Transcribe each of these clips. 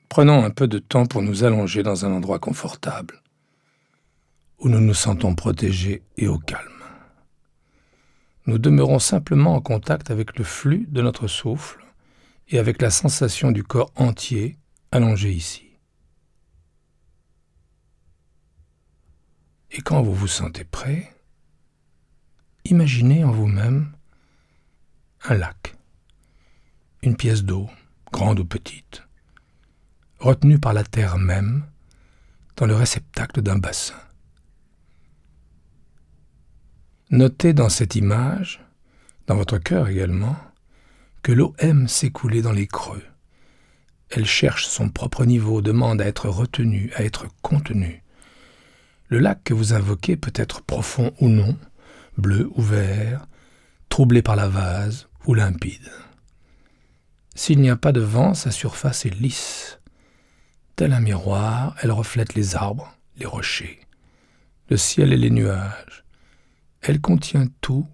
Prenons un peu de temps pour nous allonger dans un endroit confortable, où nous nous sentons protégés et au calme. Nous demeurons simplement en contact avec le flux de notre souffle et avec la sensation du corps entier allongé ici. Et quand vous vous sentez prêt, imaginez en vous-même un lac, une pièce d'eau, grande ou petite, retenue par la terre même dans le réceptacle d'un bassin. Notez dans cette image, dans votre cœur également, que l'eau aime s'écouler dans les creux. Elle cherche son propre niveau, demande à être retenue, à être contenue. Le lac que vous invoquez peut être profond ou non, bleu ou vert, troublé par la vase ou limpide. S'il n'y a pas de vent, sa surface est lisse. Tel un miroir, elle reflète les arbres, les rochers, le ciel et les nuages. Elle contient tout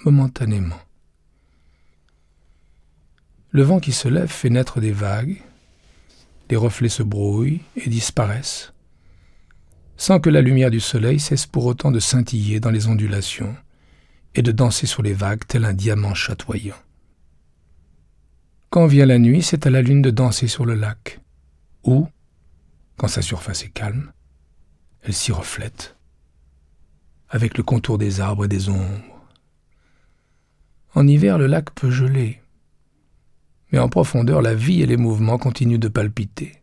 momentanément. Le vent qui se lève fait naître des vagues, les reflets se brouillent et disparaissent, sans que la lumière du soleil cesse pour autant de scintiller dans les ondulations et de danser sur les vagues tel un diamant chatoyant. Quand vient la nuit, c'est à la lune de danser sur le lac, ou, quand sa surface est calme, elle s'y reflète, avec le contour des arbres et des ombres. En hiver, le lac peut geler, mais en profondeur, la vie et les mouvements continuent de palpiter.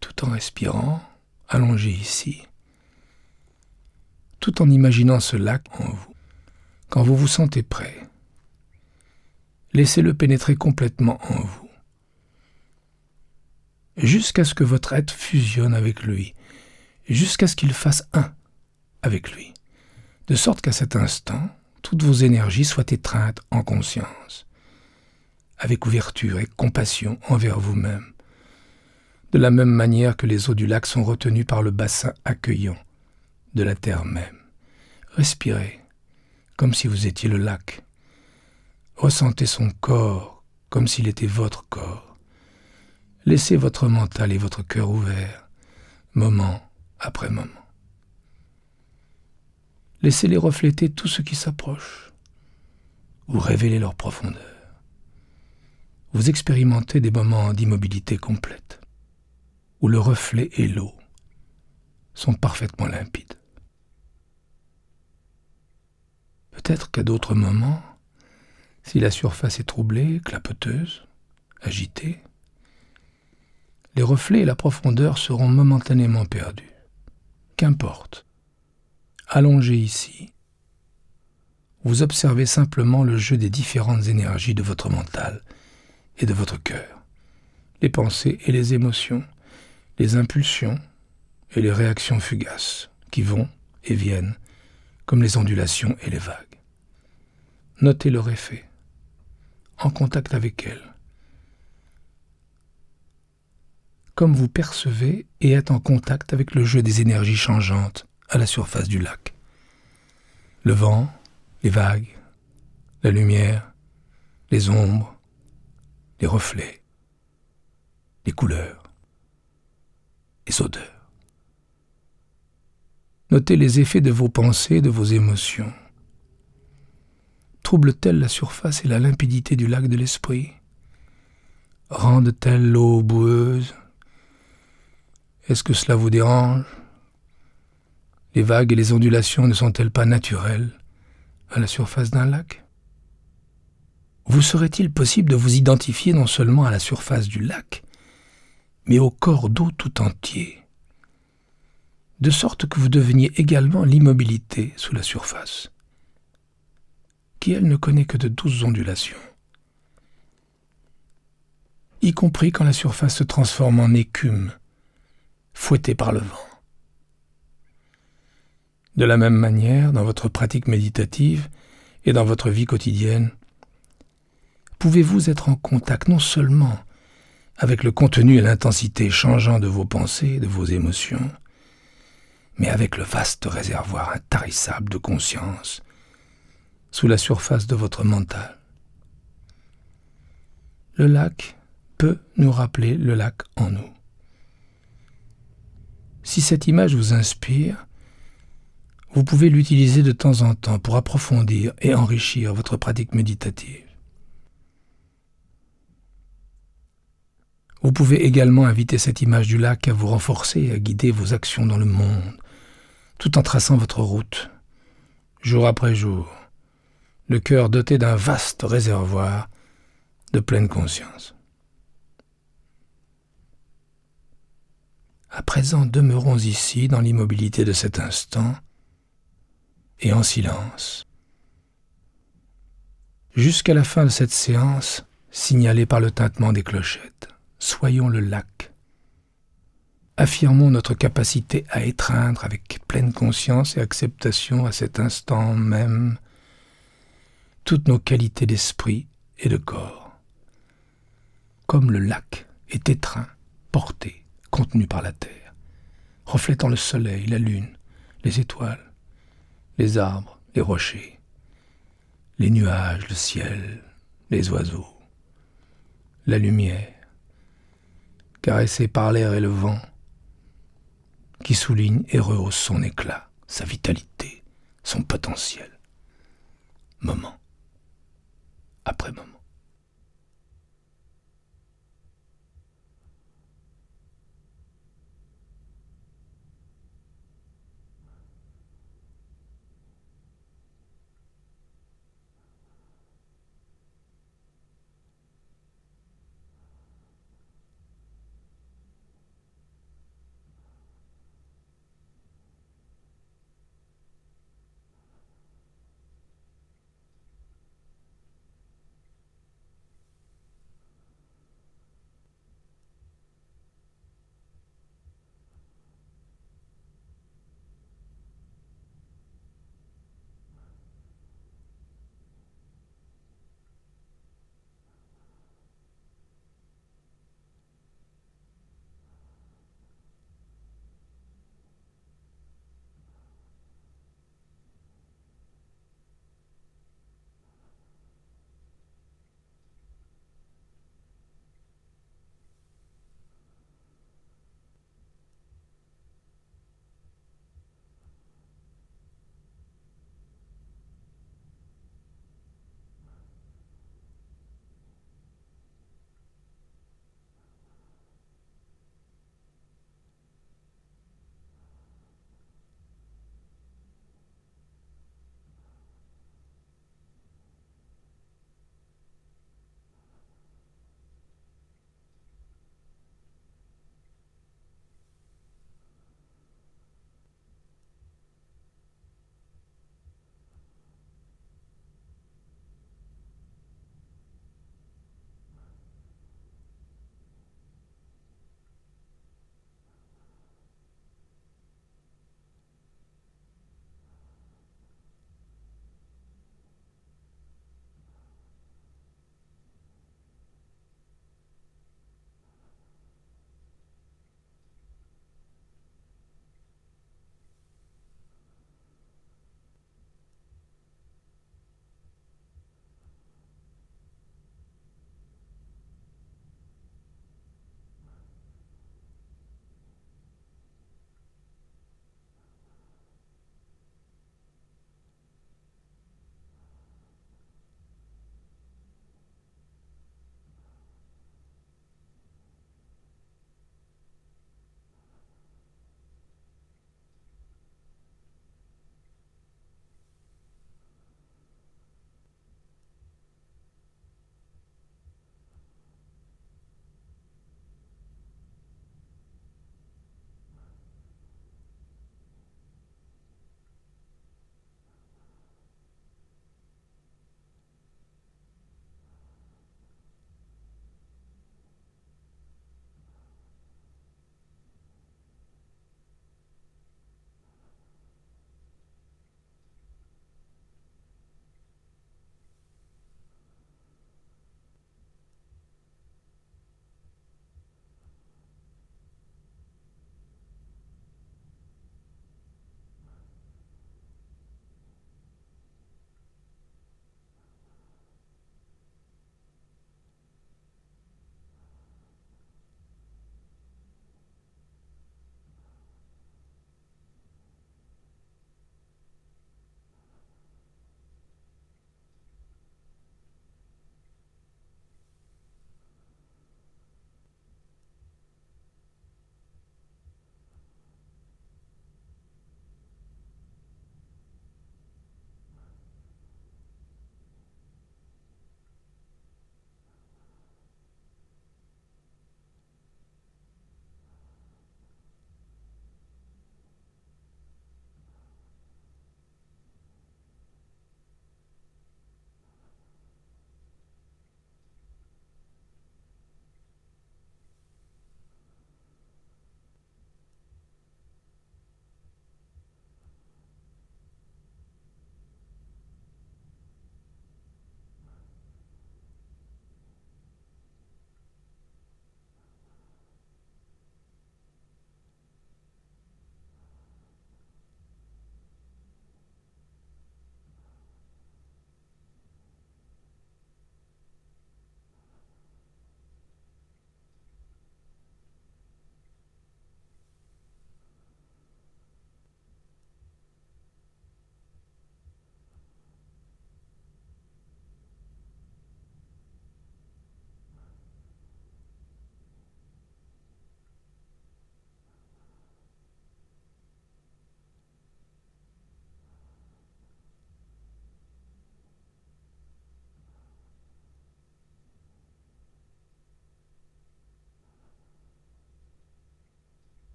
Tout en respirant, allongé ici, tout en imaginant ce lac en vous. Quand vous vous sentez prêt, laissez-le pénétrer complètement en vous, jusqu'à ce que votre être fusionne avec lui, jusqu'à ce qu'il fasse un avec lui, de sorte qu'à cet instant, toutes vos énergies soient étreintes en conscience, avec ouverture et compassion envers vous-même, de la même manière que les eaux du lac sont retenues par le bassin accueillant de la terre même. Respirez comme si vous étiez le lac. Ressentez son corps comme s'il était votre corps. Laissez votre mental et votre cœur ouverts, moment après moment. Laissez-les refléter tout ce qui s'approche, ou révéler leur profondeur. Vous expérimentez des moments d'immobilité complète, où le reflet et l'eau sont parfaitement limpides. Peut-être qu'à d'autres moments, si la surface est troublée, clapoteuse, agitée, les reflets et la profondeur seront momentanément perdus. Qu'importe. Allongé ici, vous observez simplement le jeu des différentes énergies de votre mental et de votre cœur, les pensées et les émotions, les impulsions et les réactions fugaces qui vont et viennent comme les ondulations et les vagues. Notez leur effet, en contact avec elles, comme vous percevez et êtes en contact avec le jeu des énergies changeantes à la surface du lac. Le vent, les vagues, la lumière, les ombres, les reflets, les couleurs, les odeurs. Notez les effets de vos pensées, de vos émotions. Troublent-elles la surface et la limpidité du lac de l'esprit? Rendent-elles l'eau boueuse? Est-ce que cela vous dérange? Les vagues et les ondulations ne sont-elles pas naturelles à la surface d'un lac? Vous serait-il possible de vous identifier non seulement à la surface du lac, mais au corps d'eau tout entier, de sorte que vous deveniez également l'immobilité sous la surface, qui elle ne connaît que de douces ondulations, y compris quand la surface se transforme en écume, fouettée par le vent. De la même manière, dans votre pratique méditative et dans votre vie quotidienne, pouvez-vous être en contact non seulement avec le contenu et l'intensité changeant de vos pensées, de vos émotions, mais avec le vaste réservoir intarissable de conscience sous la surface de votre mental. Le lac peut nous rappeler le lac en nous. Si cette image vous inspire, vous pouvez l'utiliser de temps en temps pour approfondir et enrichir votre pratique méditative. Vous pouvez également inviter cette image du lac à vous renforcer et à guider vos actions dans le monde, tout en traçant votre route, jour après jour, le cœur doté d'un vaste réservoir de pleine conscience. À présent, demeurons ici dans l'immobilité de cet instant et en silence, jusqu'à la fin de cette séance signalée par le tintement des clochettes. Soyons le lac. Affirmons notre capacité à étreindre avec pleine conscience et acceptation à cet instant même toutes nos qualités d'esprit et de corps. Comme le lac est étreint, porté, contenu par la terre, reflétant le soleil, la lune, les étoiles, les arbres, les rochers, les nuages, le ciel, les oiseaux, la lumière, caressé par l'air et le vent, qui souligne et rehausse son éclat, sa vitalité, son potentiel, moment après moment.